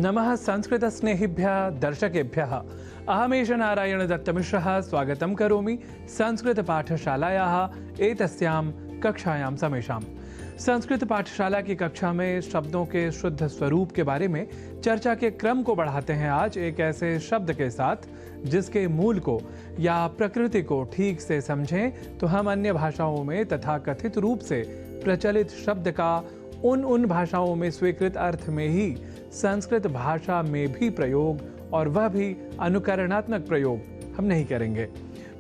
नमः संस्कृतस्नेहिभ्यः दर्शकेभ्यः अहमेष नारायण दत्तमिश्रः स्वागतं करोमि संस्कृतपाठशालायाः एतस्यां कक्षायां समेषाम्। संस्कृत पाठशाला की कक्षा में शब्दों के शुद्ध स्वरूप के बारे में चर्चा के क्रम को बढ़ाते हैं आज एक ऐसे शब्द के साथ जिसके मूल को या प्रकृति को ठीक से समझें तो हम अन्य भाषाओं में तथा कथित रूप से प्रचलित शब्द का उन भाषाओं में स्वीकृत अर्थ में ही संस्कृत भाषा में भी प्रयोग और वह भी अनुकरणात्मक प्रयोग हम नहीं करेंगे।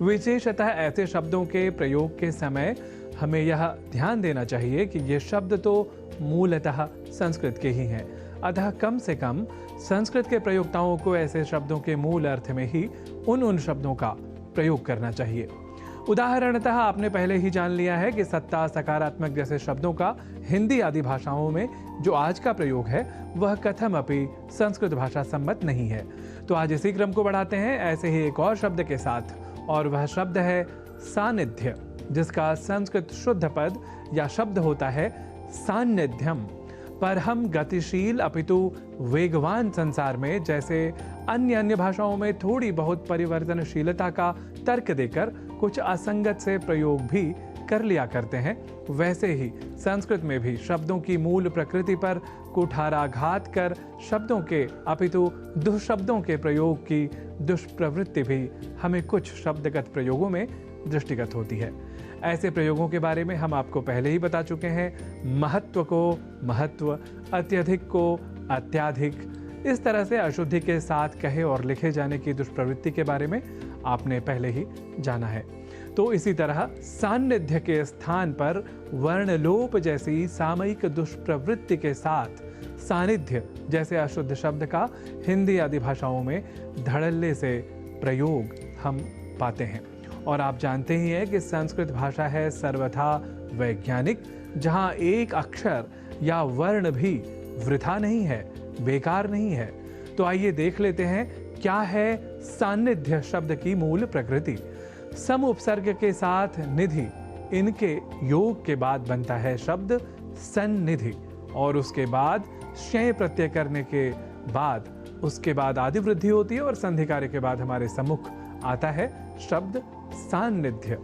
विशेषतः ऐसे शब्दों के प्रयोग के समय हमें यह ध्यान देना चाहिए कि ये शब्द तो मूलतः संस्कृत के ही हैं, अतः कम से कम संस्कृत के प्रयोक्ताओं को ऐसे शब्दों के मूल अर्थ में ही उन शब्दों का प्रयोग करना चाहिए। उदाहरणतः आपने पहले ही जान लिया है कि सत्ता, सकारात्मक जैसे शब्दों का हिंदी आदि भाषाओं में जो आज का प्रयोग है वह कथमपि संस्कृत भाषा सम्मत नहीं है। तो आज इसी क्रम को बढ़ाते हैं ऐसे ही एक और शब्द के साथ, और वह शब्द है सानिध्य, जिसका संस्कृत शुद्ध पद या शब्द होता है सान्निध्यम। पर हम गतिशील अपितु वेगवान संसार में जैसे अन्य भाषाओं में थोड़ी बहुत परिवर्तनशीलता का तर्क देकर कुछ असंगत से प्रयोग भी कर लिया करते हैं, वैसे ही संस्कृत में भी शब्दों की मूल प्रकृति पर कुठाराघात कर शब्दों के अपितु दुष्शब्दों के प्रयोग की दुष्प्रवृत्ति भी हमें कुछ शब्दगत प्रयोगों में दृष्टिगत होती है। ऐसे प्रयोगों के बारे में हम आपको पहले ही बता चुके हैं। महत्व को महत्व, अत्यधिक को अत्याधिक, इस तरह से अशुद्धि के साथ कहे और लिखे जाने की दुष्प्रवृत्ति के बारे में आपने पहले ही जाना है। तो इसी तरह सान्निध्य के स्थान पर वर्णलोप जैसी सामयिक दुष्प्रवृत्ति के साथ सानिध्य जैसे अशुद्ध शब्द का हिंदी आदि भाषाओं में धड़ल्ले से प्रयोग हम पाते हैं। और आप जानते ही हैं कि संस्कृत भाषा है सर्वथा वैज्ञानिक, जहाँ एक अक्षर या वर्ण भी वृथा नहीं है, बेकार नहीं है। तो आइए देख लेते हैं क्या है सान्निध्य शब्द की मूल प्रकृति। सम उपसर्ग के साथ निधि, इनके योग के बाद बनता है शब्द सन्निधि, और उसके बाद शय प्रत्यय करने के बाद उसके बाद आदि वृद्धि होती है और संधि कार्य के बाद हमारे सम्मुख आता है शब्द सान्निध्य,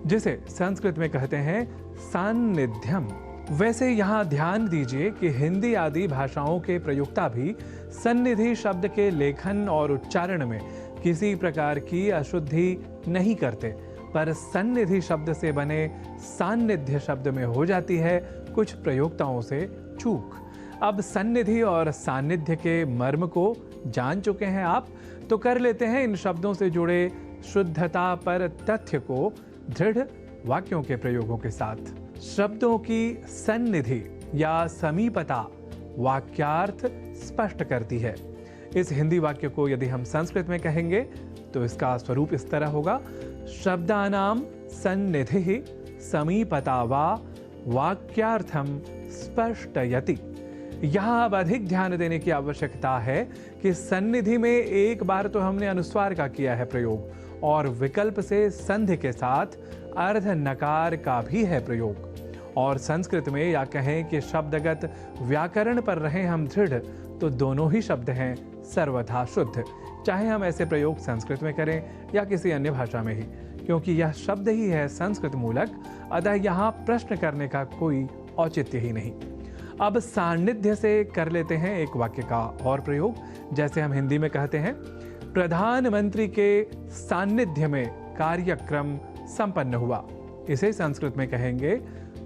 जिसे संस्कृत में कहते हैं सान्निध्यम। वैसे यहाँ ध्यान दीजिए कि हिंदी आदि भाषाओं के प्रयोक्ता भी सन्निधि शब्द के लेखन और उच्चारण में किसी प्रकार की अशुद्धि नहीं करते, पर सन्निधि शब्द से बने सान्निध्य शब्द में हो जाती है कुछ प्रयोक्ताओं से चूक। अब सन्निधि और सान्निध्य के मर्म को जान चुके हैं आप, तो कर लेते हैं इन शब्दों से जुड़े शुद्धता पर तथ्य को दृढ़ वाक्यों के प्रयोगों के साथ। शब्दों की सन्निधि या समीपता वाक्यार्थ स्पष्ट करती है। इस हिंदी वाक्य को यदि हम संस्कृत में कहेंगे तो इसका स्वरूप इस तरह होगा, शब्दानाम सन्निधि समीपता वा वाक्यार्थम स्पष्टयति। यहाँ अब अधिक ध्यान देने की आवश्यकता है कि सन्निधि में एक बार तो हमने अनुस्वार का किया है प्रयोग, और विकल्प से संधि के साथ अर्ध नकार का भी है प्रयोग। और संस्कृत में या कहें कि शब्दगत व्याकरण पर रहे हम दृढ़, तो दोनों ही शब्द हैं सर्वथा शुद्ध, चाहे हम ऐसे प्रयोग संस्कृत में करें या किसी अन्य भाषा में ही, क्योंकि यह शब्द ही है संस्कृत मूलक, अतः यहाँ प्रश्न करने का कोई औचित्य ही नहीं। अब सान्निध्य से कर लेते हैं एक वाक्य का और प्रयोग, जैसे हम हिंदी में कहते हैं प्रधानमंत्री के सान्निध्य में कार्यक्रम संपन्न हुआ। इसे संस्कृत में कहेंगे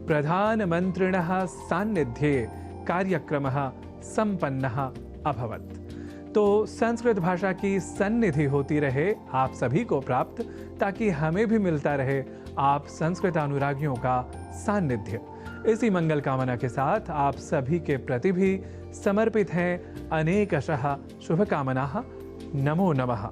प्रधानमंत्रिणः सान्निध्ये कार्यक्रमः संपन्नः अभवत्। तो संस्कृत भाषा की सन्निधि होती रहे आप सभी को प्राप्त, ताकि हमें भी मिलता रहे आप संस्कृत अनुरागियों का सान्निध्य। इसी मंगल कामना के साथ आप सभी के प्रति भी समर्पित हैं अनेकशः शुभकामनाः। नमो नमः।